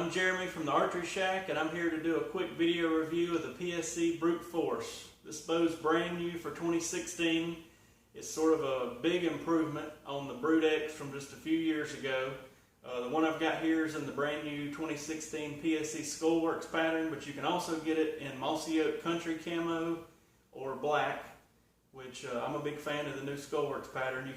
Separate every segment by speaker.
Speaker 1: I'm Jeremy from the Archeryshack, and I'm here to do a quick video review of the PSE Brute Force. This bow's brand new for 2016. It's sort of a big improvement on the Brute X from just a few years ago. The one I've got here is in the brand new 2016 PSE Skullworks pattern, but you can also get it in Mossy Oak Country Camo or black, which I'm a big fan of the new Skullworks pattern. You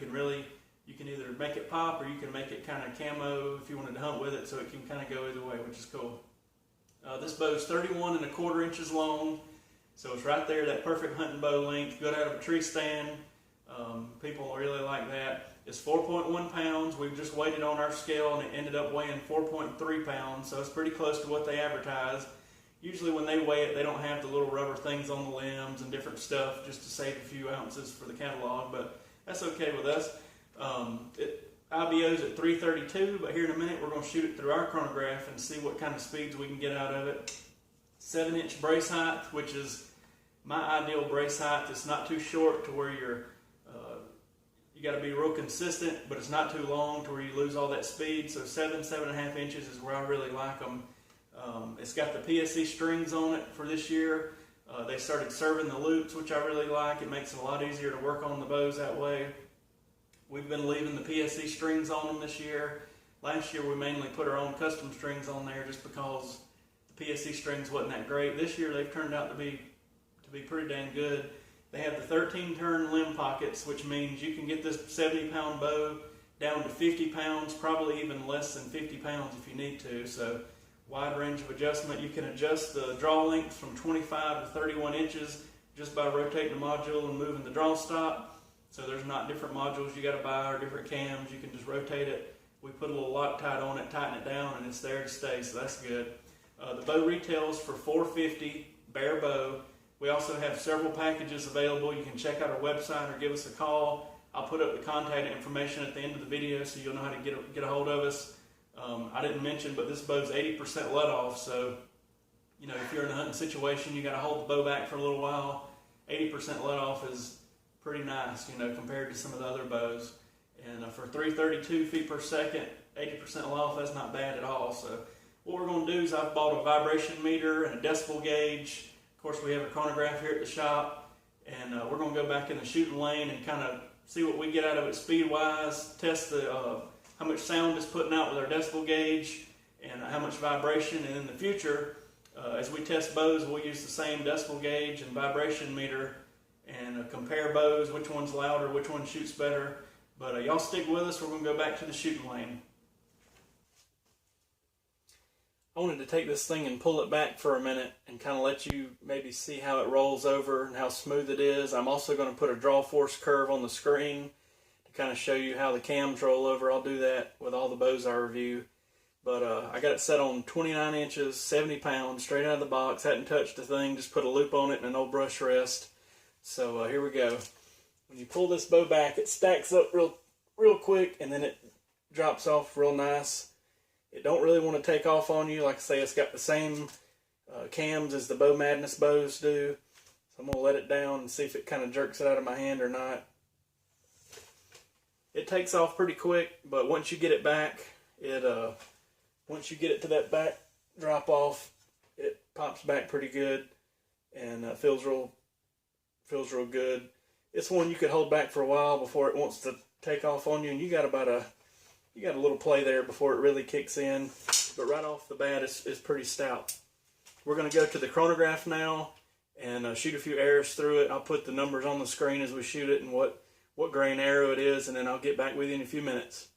Speaker 1: can either make it pop or you can make it kind of camo if you wanted to hunt with it, so it can kind of go either way, which is cool. This bow is 31¼ inches long, so it's right there, that perfect hunting bow length, good out of a tree stand. People really like that. It's 4.1 pounds. We've just weighed it on our scale and it ended up weighing 4.3 pounds, so it's pretty close to what they advertise. Usually when they weigh it, they don't have the little rubber things on the limbs and different stuff just to save a few ounces for the catalog, but that's okay with us. IBO's at 332, but here in a minute we're going to shoot it through our chronograph and see what kind of speeds we can get out of it. 7-inch brace height, which is my ideal brace height. It's not too short to where you got to be real consistent, but it's not too long to where you lose all that speed. So 7.5 inches is where I really like them. It's got the PSE strings on it for this year. They started serving the loops, which I really like. It makes it a lot easier to work on the bows that way. We've been leaving the PSE strings on them this year. Last year we mainly put our own custom strings on there just because the PSE strings wasn't that great. This year they've turned out to be pretty dang good. They have the 13-turn limb pockets, which means you can get this 70-pound bow down to 50 pounds, probably even less than 50 pounds if you need to. So wide range of adjustment. You can adjust the draw length from 25 to 31 inches just by rotating the module and moving the draw stop. So there's not different modules you got to buy or different cams. You can just rotate it. We put a little Loctite on it, tighten it down, and it's there to stay, so that's good. The bow retails for $450, bare bow. We also have several packages available. You can check out our website or give us a call. I'll put up the contact information at the end of the video so you'll know how to get a hold of us. I didn't mention, but this bow's 80% let off, so if you're in a hunting situation, you got to hold the bow back for a little while. 80% let off is pretty nice, compared to some of the other bows. And for 332 feet per second, 80% let off, that's not bad at all. So what we're going to do is I've bought a vibration meter and a decibel gauge. Of course, we have a chronograph here at the shop, and we're going to go back in the shooting lane and kind of see what we get out of it speed-wise, test how much sound it's putting out with our decibel gauge, and how much vibration. And in the future, as we test bows, we'll use the same decibel gauge and vibration meter and compare bows, which one's louder, which one shoots better. But y'all stick with us, we're going to go back to the shooting lane. I wanted to take this thing and pull it back for a minute and kind of let you maybe see how it rolls over and how smooth it is. I'm also going to put a draw force curve on the screen to kind of show you how the cams roll over. I'll do that with all the bows I review. But I got it set on 29 inches, 70 pounds, straight out of the box. Hadn't touched a thing, just put a loop on it and an old brush rest. So here we go. When you pull this bow back, it stacks up real quick, and then it drops off real nice. It don't really want to take off on you. Like I say, it's got the same cams as the Bow Madness bows do. So I'm going to let it down and see if it kind of jerks it out of my hand or not. It takes off pretty quick, but once you get it back, once you get it to that back drop off, it pops back pretty good and feels real good. It's one you could hold back for a while before it wants to take off on you, and you got a little play there before it really kicks in. But right off the bat, it's pretty stout. We're going to go to the chronograph now and shoot a few arrows through it. I'll put the numbers on the screen as we shoot it and what grain arrow it is, and then I'll get back with you in a few minutes.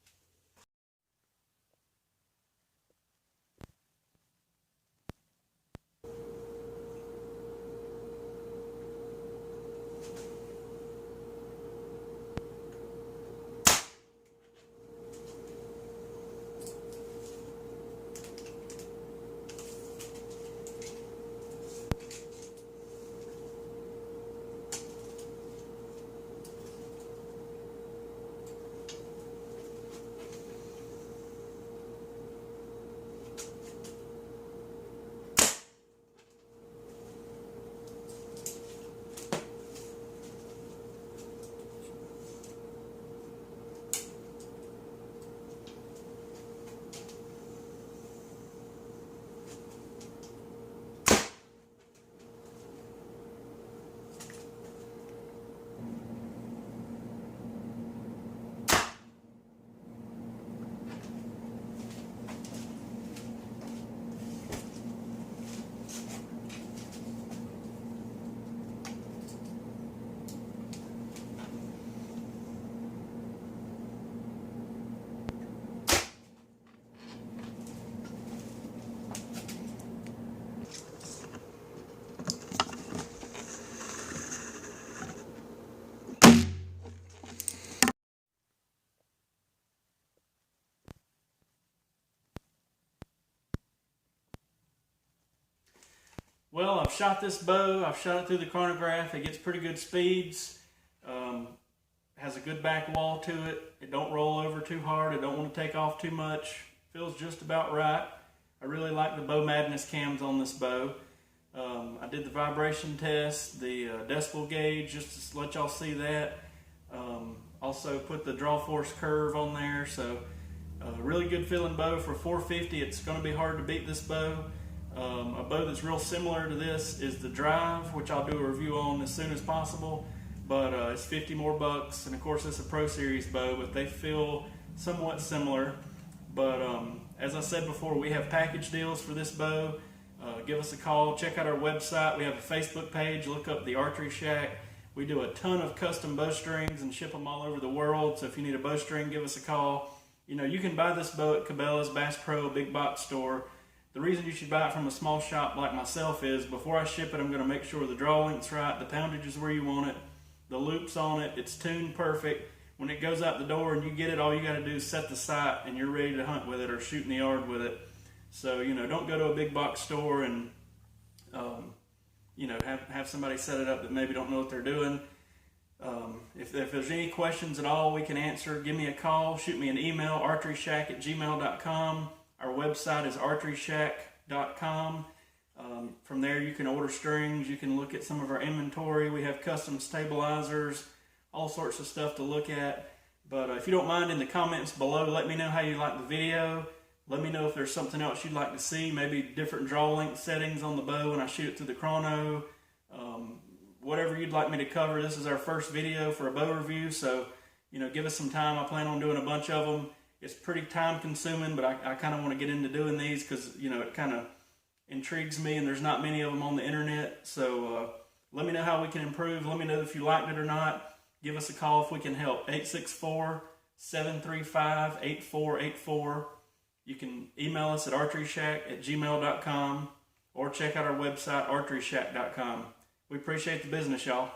Speaker 1: Well, I've shot this bow. I've shot it through the chronograph. It gets pretty good speeds. Has a good back wall to it. It don't roll over too hard. It don't want to take off too much. Feels just about right. I really like the Bow Madness cams on this bow. I did the vibration test, the decibel gauge, just to let y'all see that. Also put the draw force curve on there. So really good feeling bow for $450. It's going to be hard to beat this bow. A bow that's real similar to this is the Drive, which I'll do a review on as soon as possible. But it's 50 more bucks, and of course it's a Pro Series bow, but they feel somewhat similar. But as I said before, we have package deals for this bow. Give us a call, check out our website. We have a Facebook page, look up the Archeryshack. We do a ton of custom bowstrings and ship them all over the world, so if you need a bowstring, give us a call. You know, you can buy this bow at Cabela's, Bass Pro, big box store. The reason you should buy it from a small shop like myself is before I ship it, I'm going to make sure the draw length's right, the poundage is where you want it, the loops on it, it's tuned perfect. When it goes out the door and you get it, all you got to do is set the sight and you're ready to hunt with it or shoot in the yard with it. So, you know, don't go to a big box store and, you know, have somebody set it up that maybe don't know what they're doing. If there's any questions at all we can answer, give me a call, shoot me an email, archeryshack@gmail.com. Our website is archeryshack.com. From there you can order strings, you can look at some of our inventory. We have custom stabilizers, all sorts of stuff to look at. But if you don't mind, in the comments below, let me know how you like the video. Let me know if there's something else you'd like to see, maybe different draw length settings on the bow when I shoot it through the chrono. Whatever you'd like me to cover. This is our first video for a bow review, so you know, give us some time. I plan on doing a bunch of them. It's pretty time consuming, but I kind of want to get into doing these because, you know, it kind of intrigues me and there's not many of them on the internet. So let me know how we can improve. Let me know if you liked it or not. Give us a call if we can help. 864-735-8484. You can email us at archeryshack@gmail.com or check out our website, archeryshack.com. We appreciate the business, y'all.